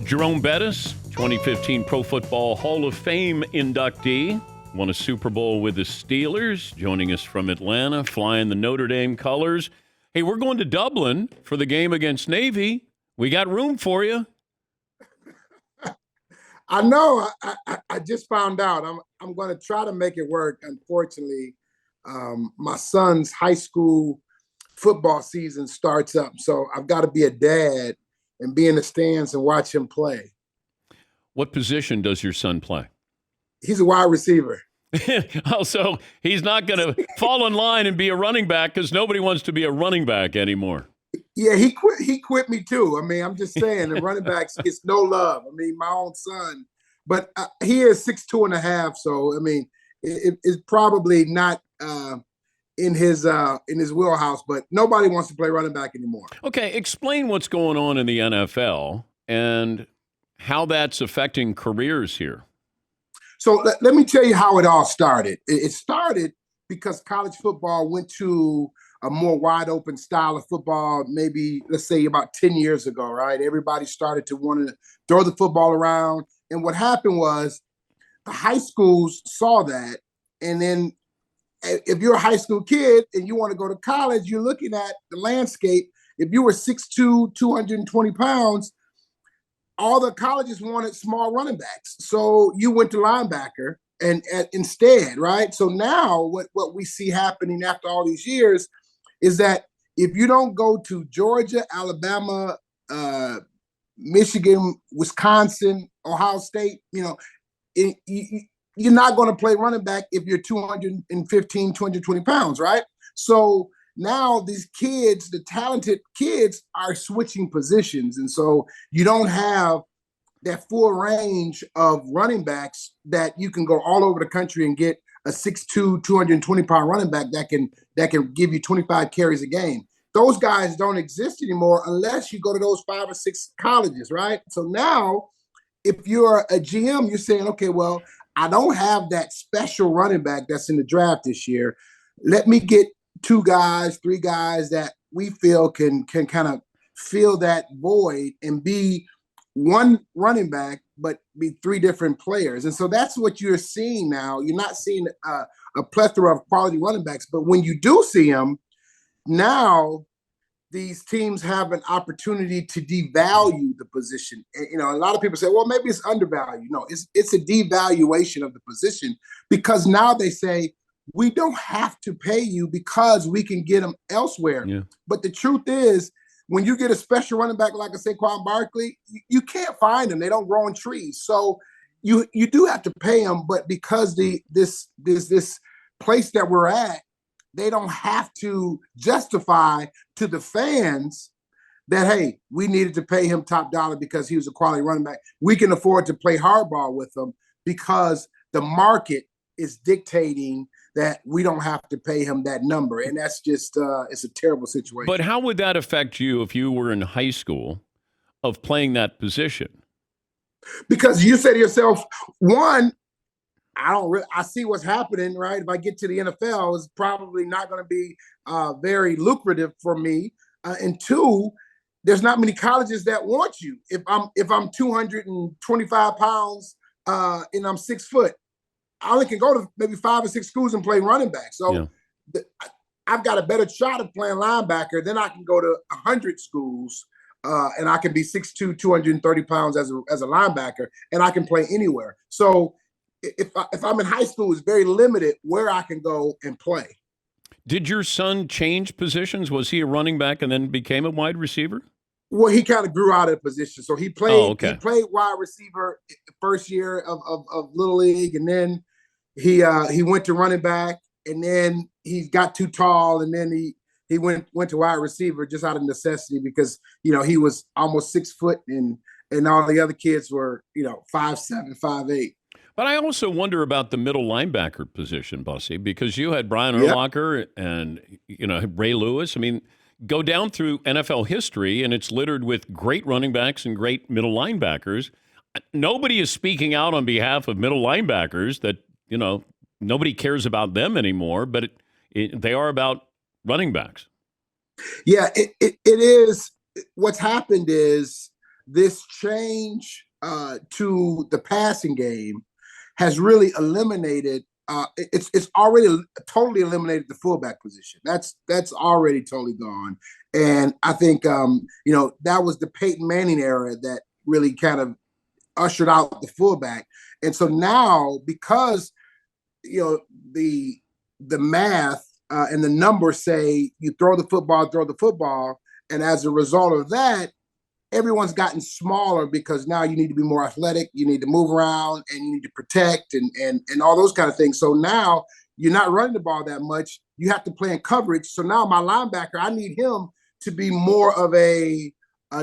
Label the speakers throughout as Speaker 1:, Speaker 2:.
Speaker 1: Jerome Bettis, 2015 Pro Football Hall of Fame inductee, won a Super Bowl with the Steelers, joining us from Atlanta, flying the Notre Dame colors. Hey, we're going to Dublin for the game against Navy. We got room for you.
Speaker 2: I know. I just found out. I'm going to try to make it work. Unfortunately, my son's high school football season starts up, so I've got to be a dad and be in the stands and watch him play.
Speaker 1: What position does your son play?
Speaker 2: He's a wide receiver.
Speaker 1: Oh, so he's not going to fall in line and be a running back because nobody wants to be a running back anymore.
Speaker 2: Yeah, he quit. He quit me too. I mean, I'm just saying the running backs gets no love. I mean, my own son, but he is 6'2.5". So I mean, it's probably not in his wheelhouse. But nobody wants to play running back anymore.
Speaker 1: Okay, explain what's going on in the NFL and how that's affecting careers here.
Speaker 2: So let me tell you how it all started. It started because college football went to a more wide open style of football, maybe let's say about 10 years ago, right? Everybody started to want to throw the football around. And what happened was the high schools saw that. And then if you're a high school kid and you want to go to college, you're looking at the landscape. If you were 6'2", 220 pounds, all the colleges wanted small running backs. So you went to linebacker and instead, right? So now what we see happening after all these years is that if you don't go to Georgia, Alabama, Michigan, Wisconsin, Ohio State, you're not going to play running back if you're 215, 220 pounds, right? So now these kids, the talented kids, are switching positions. And so you don't have that full range of running backs that you can go all over the country and get a 6'2", 220-pound running back that can give you 25 carries a game. Those guys don't exist anymore unless you go to those 5 or 6 colleges, right? So now if you're a GM, you're saying, okay, well, I don't have that special running back that's in the draft this year. Let me get 2 guys, 3 guys that we feel can kind of fill that void and be one running back, but be 3 different players. And so that's what you're seeing now. You're not seeing a plethora of quality running backs, but when you do see them, now these teams have an opportunity to devalue the position. And, a lot of people say, well, maybe it's undervalued. No, it's a devaluation of the position because now they say, we don't have to pay you because we can get them elsewhere. Yeah. But the truth is, when you get a special running back like a Saquon Barkley, you can't find them. They don't grow on trees. So you do have to pay them. But because this place that we're at, they don't have to justify to the fans that, hey, we needed to pay him top dollar because he was a quality running back. We can afford to play hardball with him because the market is dictating that we don't have to pay him that number. And that's just, it's a terrible situation.
Speaker 1: But how would that affect you if you were in high school of playing that position?
Speaker 2: Because you say to yourself, one, I see what's happening, right? If I get to the NFL, it's probably not going to be very lucrative for me. And 2, there's not many colleges that want you. If I'm 225 pounds and I'm 6 foot, I only can go to maybe 5 or 6 schools and play running back. So yeah. I've got a better shot at playing linebacker. Then I can go to 100 schools and I can be 6'2", 230 pounds as a linebacker, and I can play anywhere. So if I'm in high school, it's very limited where I can go and play.
Speaker 1: Did your son change positions? Was he a running back and then became a wide receiver?
Speaker 2: Well, he kind of grew out of the position. So he played He played wide receiver first year of Little League, and then he went to running back, and then he got too tall, and then he went to wide receiver just out of necessity because he was almost 6 foot and all the other kids were 5'7", 5'8".
Speaker 1: But I also wonder about the middle linebacker position, Bussy, because you had Brian Urlacher and Ray Lewis. I mean, go down through NFL history, and it's littered with great running backs and great middle linebackers. Nobody is speaking out on behalf of middle linebackers that, nobody cares about them anymore, but they are about running backs.
Speaker 2: Yeah, it is. What's happened is this change to the passing game has really eliminated. It's already totally eliminated the fullback position. That's already totally gone. And I think that was the Peyton Manning era that really kind of ushered out the fullback. And so now, because the math and the numbers say you throw the football, and as a result of that, everyone's gotten smaller because now you need to be more athletic, you need to move around, and you need to protect and all those kind of things. So now you're not running the ball that much. You have to play in coverage. So now my linebacker, I need him to be more of a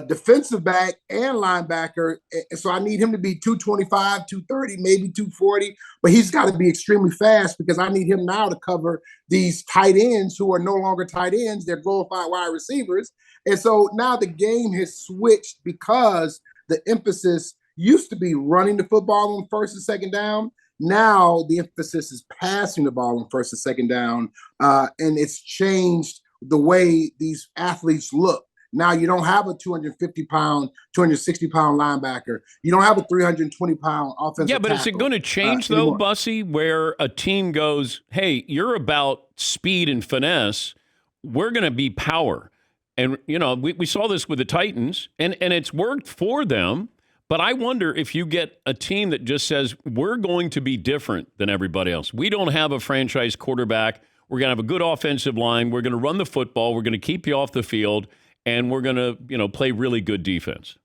Speaker 2: defensive back and linebacker. So I need him to be 225, 230, maybe 240, but he's got to be extremely fast because I need him now to cover these tight ends who are no longer tight ends. They're glorified wide receivers. And so now the game has switched because the emphasis used to be running the football on first and second down. Now the emphasis is passing the ball on first and second down. And it's changed the way these athletes look. Now you don't have a 250-pound, 260-pound linebacker. You don't have a 320-pound offensive
Speaker 1: Yeah, but
Speaker 2: tackle,
Speaker 1: is it going to change, though,
Speaker 2: anymore.
Speaker 1: Bussy, where a team goes, hey, you're about speed and finesse. We're going to be power. And, we saw this with the Titans, and it's worked for them. But I wonder if you get a team that just says, we're going to be different than everybody else. We don't have a franchise quarterback. We're going to have a good offensive line. We're going to run the football. We're going to keep you off the field. And we're going to, play really good defense.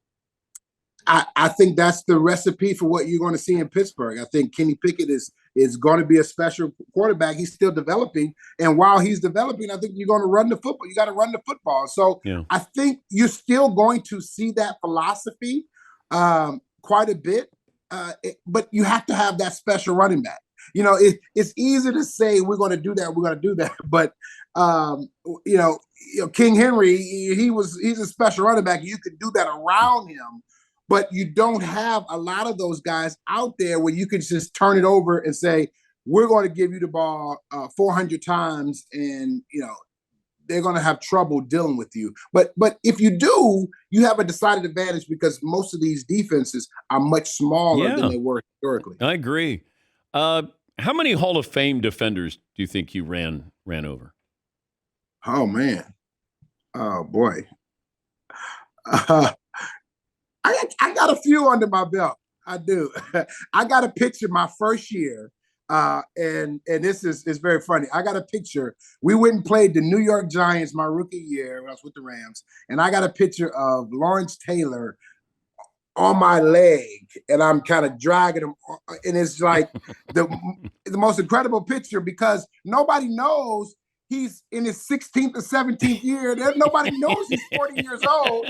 Speaker 2: I think that's the recipe for what you're going to see in Pittsburgh. I think Kenny Pickett is going to be a special quarterback. He's still developing. And while he's developing, I think you're going to run the football. You got to run the football. So yeah. I think you're still going to see that philosophy quite a bit. But you have to have that special running back. It's easy to say we're going to do that. But, King Henry, he's a special running back. You could do that around him, but you don't have a lot of those guys out there where you can just turn it over and say, we're going to give you the ball 400 times and, they're going to have trouble dealing with you. But if you do, you have a decided advantage because most of these defenses are much smaller than they were historically.
Speaker 1: I agree. How many Hall of Fame defenders do you think you ran over?
Speaker 2: Oh, man. Oh, boy. I got a few under my belt. I do. I got a picture my first year, and this is very funny. I got a picture. We went and played the New York Giants my rookie year when I was with the Rams, and I got a picture of Lawrence Taylor on my leg, and I'm kind of dragging him, and it's like the most incredible picture because nobody knows he's in his 16th or 17th year. Nobody knows he's 40 years old.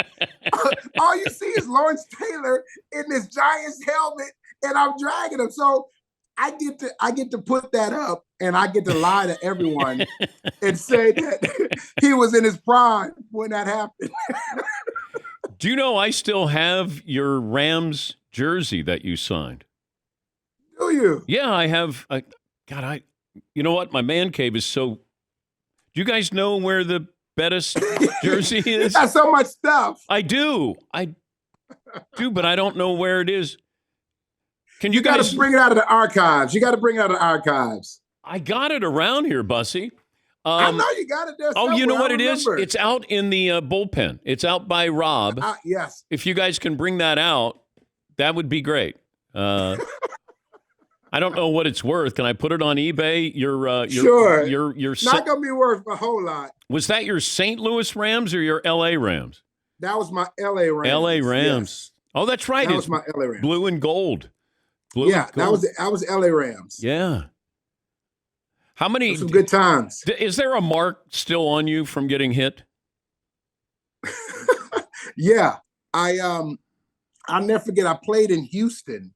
Speaker 2: All you see is Lawrence Taylor in this Giants helmet, and I'm dragging him. So I get to put that up, and I get to lie to everyone and say that he was in his prime when that happened.
Speaker 1: Do you know I still have your Rams jersey that you signed?
Speaker 2: Do you?
Speaker 1: Yeah, I have. You know what? My man cave is so. Do you guys know where the Bettis jersey is?
Speaker 2: You got so much stuff.
Speaker 1: I do, but I don't know where it is. Can you
Speaker 2: got
Speaker 1: guys
Speaker 2: to bring it out of the archives? I
Speaker 1: got it around here, Bussy.
Speaker 2: I know you got it there.
Speaker 1: Oh, you know what it is? It's out in the bullpen. It's out by Rob.
Speaker 2: Yes.
Speaker 1: If you guys can bring that out, that would be great. I don't know what it's worth. Can I put it on eBay?
Speaker 2: Sure.
Speaker 1: Your
Speaker 2: not gonna be worth a whole lot.
Speaker 1: Was that your St. Louis Rams or your L.A. Rams?
Speaker 2: That was my L.A. Rams.
Speaker 1: L.A. Rams. Yes. Oh, that's right.
Speaker 2: That was my L.A. Rams.
Speaker 1: Blue and gold.
Speaker 2: That was L.A. Rams.
Speaker 1: Yeah. How many?
Speaker 2: Some good times.
Speaker 1: Is there a mark still on you from getting hit?
Speaker 2: Yeah, I'll never forget. I played in Houston,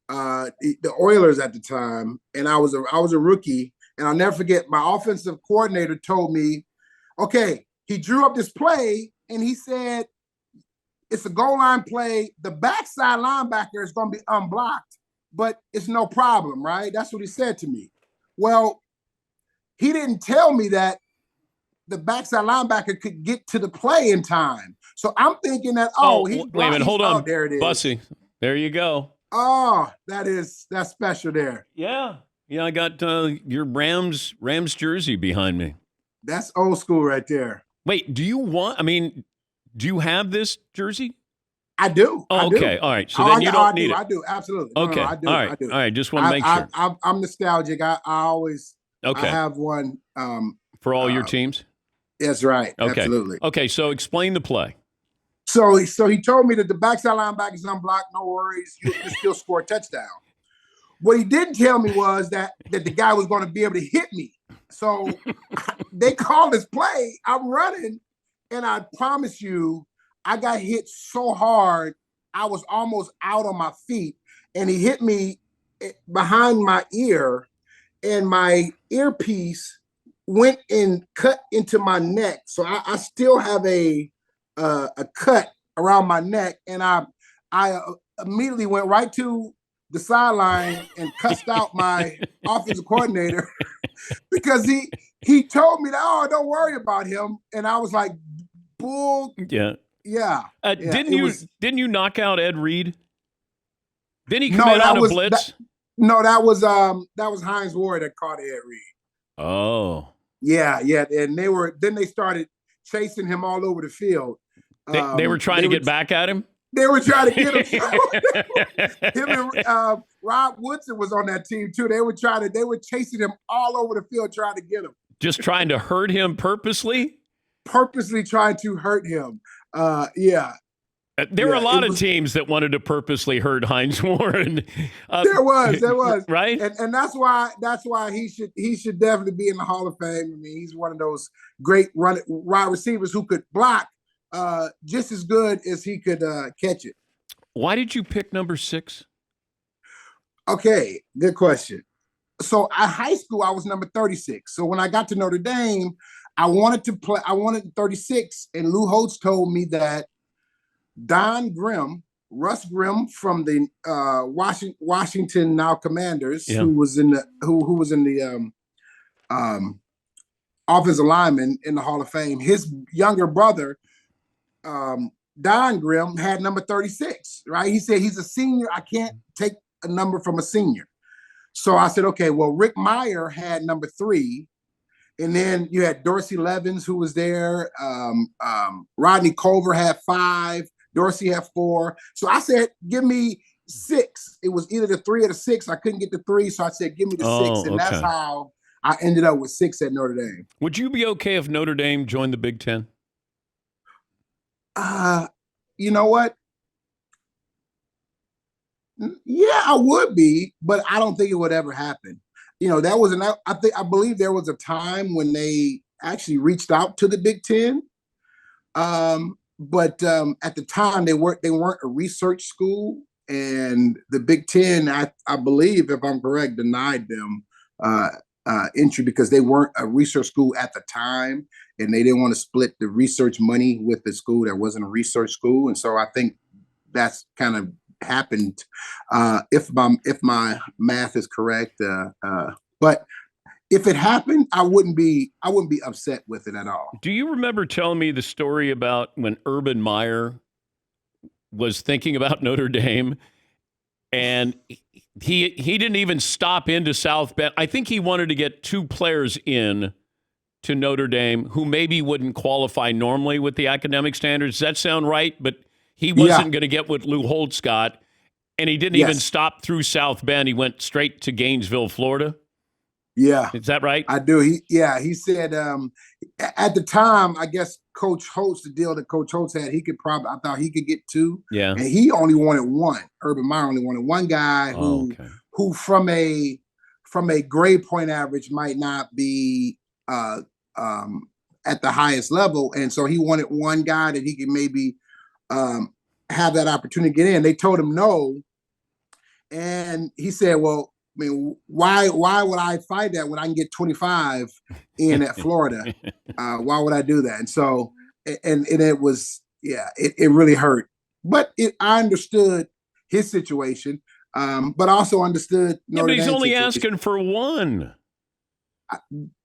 Speaker 2: the Oilers at the time, and I was a rookie. And I'll never forget. My offensive coordinator told me, "Okay," he drew up this play, and he said, "It's a goal line play. The backside linebacker is going to be unblocked, but it's no problem, right?" That's what he said to me. Well, he didn't tell me that the backside linebacker could get to the play in time. So I'm thinking that,
Speaker 1: wait a minute, hold on.
Speaker 2: there it is.
Speaker 1: Bussy, there you go.
Speaker 2: Oh, that's special there.
Speaker 1: Yeah. Yeah, I got your Rams jersey behind me.
Speaker 2: That's old school right there.
Speaker 1: Wait, do you have this jersey?
Speaker 2: I do.
Speaker 1: Oh,
Speaker 2: I do.
Speaker 1: okay. All right. So then you don't need it.
Speaker 2: I do. Absolutely.
Speaker 1: Okay.
Speaker 2: No, I do.
Speaker 1: All right.
Speaker 2: I do.
Speaker 1: All right. Just want to make sure.
Speaker 2: I'm nostalgic. I always
Speaker 1: Okay.
Speaker 2: I have one.
Speaker 1: For all your teams?
Speaker 2: That's right.
Speaker 1: Okay.
Speaker 2: Absolutely.
Speaker 1: Okay. So explain the play.
Speaker 2: So he told me that the backside linebacker is unblocked. No worries. You can still score a touchdown. What he didn't tell me was that the guy was going to be able to hit me. So they called this play. I'm running, and I promise you, I got hit so hard, I was almost out on my feet, and he hit me behind my ear, and my earpiece went and cut into my neck. So I still have a cut around my neck, and I immediately went right to the sideline and cussed out my offensive coordinator because he told me that, oh, don't worry about him, and I was like, bull.
Speaker 1: Yeah.
Speaker 2: Yeah.
Speaker 1: Didn't you knock out Ed Reed? Didn't he come in on a blitz?
Speaker 2: That was Hines Ward that caught Ed Reed.
Speaker 1: Oh.
Speaker 2: Yeah, and they started chasing him all over the field.
Speaker 1: They were trying to get back at him?
Speaker 2: They were trying to get him. Him and Rob Woodson was on that team too. They were chasing him all over the field trying to get him.
Speaker 1: Just trying to hurt him purposely?
Speaker 2: Purposely trying to hurt him. Yeah.
Speaker 1: There were a lot of teams that wanted to purposely hurt Hines Ward.
Speaker 2: There was.
Speaker 1: Right?
Speaker 2: And that's why he should definitely be in the Hall of Fame. I mean, he's one of those great wide receivers who could block just as good as he could catch it.
Speaker 1: Why did you pick number 6?
Speaker 2: Okay, good question. So at high school, I was number 36. So when I got to Notre Dame, I wanted 36, and Lou Holtz told me that Don Grimm, Russ Grimm from the Washington now Commanders, who was in the offensive lineman in the Hall of Fame, his younger brother, Don Grimm, had number 36, right? He said he's a senior. I can't take a number from a senior. So I said, okay, well, Rick Meyer had number 3. And then you had Dorsey Levens, who was there. Rodney Culver had 5. Dorsey had 4. So I said, give me 6. It was either the 3 or the 6. I couldn't get the 3. So I said, give me the 6. And that's how I ended up with 6 at Notre Dame.
Speaker 1: Would you be okay if Notre Dame joined the Big Ten?
Speaker 2: You know what? Yeah, I would be, but I don't think it would ever happen. You know, I believe there was a time when they actually reached out to the Big Ten. But at the time they weren't a research school, and the Big Ten, I believe, if I'm correct, denied them entry because they weren't a research school at the time, and they didn't want to split the research money with the school that wasn't a research school. And so I think that's kind of happened, if my math is correct. But if it happened, I wouldn't be upset with it at all.
Speaker 1: Do you remember telling me the story about when Urban Meyer was thinking about Notre Dame, and he didn't even stop into South Bend? I think he wanted to get 2 players in to Notre Dame who maybe wouldn't qualify normally with the academic standards. Does that sound right? But he wasn't going to get what Lou Holtz got, and he didn't even stop through South Bend. He went straight to Gainesville, Florida.
Speaker 2: Yeah.
Speaker 1: Is that right?
Speaker 2: I do. He said at the time, I guess Coach Holtz, the deal that Coach Holtz had, I thought he could get 2. Yeah. And he only wanted 1. Urban Meyer only wanted 1 guy who from a grade point average might not be at the highest level. And so he wanted 1 guy that he could maybe have that opportunity to get in. They told him no. And he said, well, I mean, why would I fight that when I can get 25 in at Florida? Why would I do that? And so, and it was, it really hurt. But I understood his situation, but also understood Notre Dame's
Speaker 1: but he's only
Speaker 2: situation.
Speaker 1: asking for 1.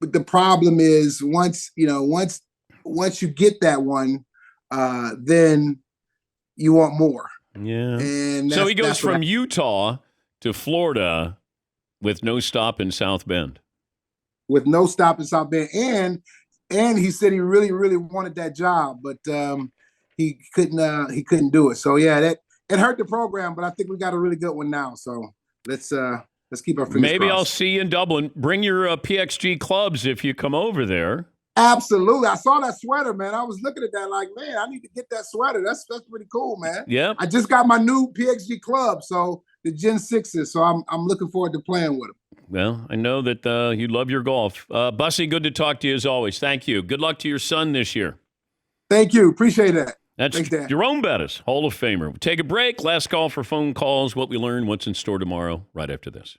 Speaker 2: But the problem is once you get that one, then you want more.
Speaker 1: Yeah.
Speaker 2: And
Speaker 1: so he goes from Utah to Florida with no stop in South Bend.
Speaker 2: With no stop in South Bend, and he said he really, really wanted that job, but he couldn't do it. So yeah, it hurt the program, but I think we got a really good one now. So let's keep our fingers
Speaker 1: Maybe
Speaker 2: crossed.
Speaker 1: I'll see you in Dublin. Bring your PXG clubs if you come over there.
Speaker 2: Absolutely. I saw that sweater, man. I was looking at that like, man, I need to get that sweater. That's pretty cool, man.
Speaker 1: Yeah.
Speaker 2: I just got my new PXG club, so the Gen 6s. So I'm looking forward to playing with them.
Speaker 1: Well, I know that you love your golf. Bussy, good to talk to you as always. Thank you. Good luck to your son this year.
Speaker 2: Thank you. Appreciate that.
Speaker 1: That's
Speaker 2: Thanks,
Speaker 1: Jerome Bettis, Hall of Famer. We'll take a break. Last call for phone calls. What we learn, what's in store tomorrow, right after this.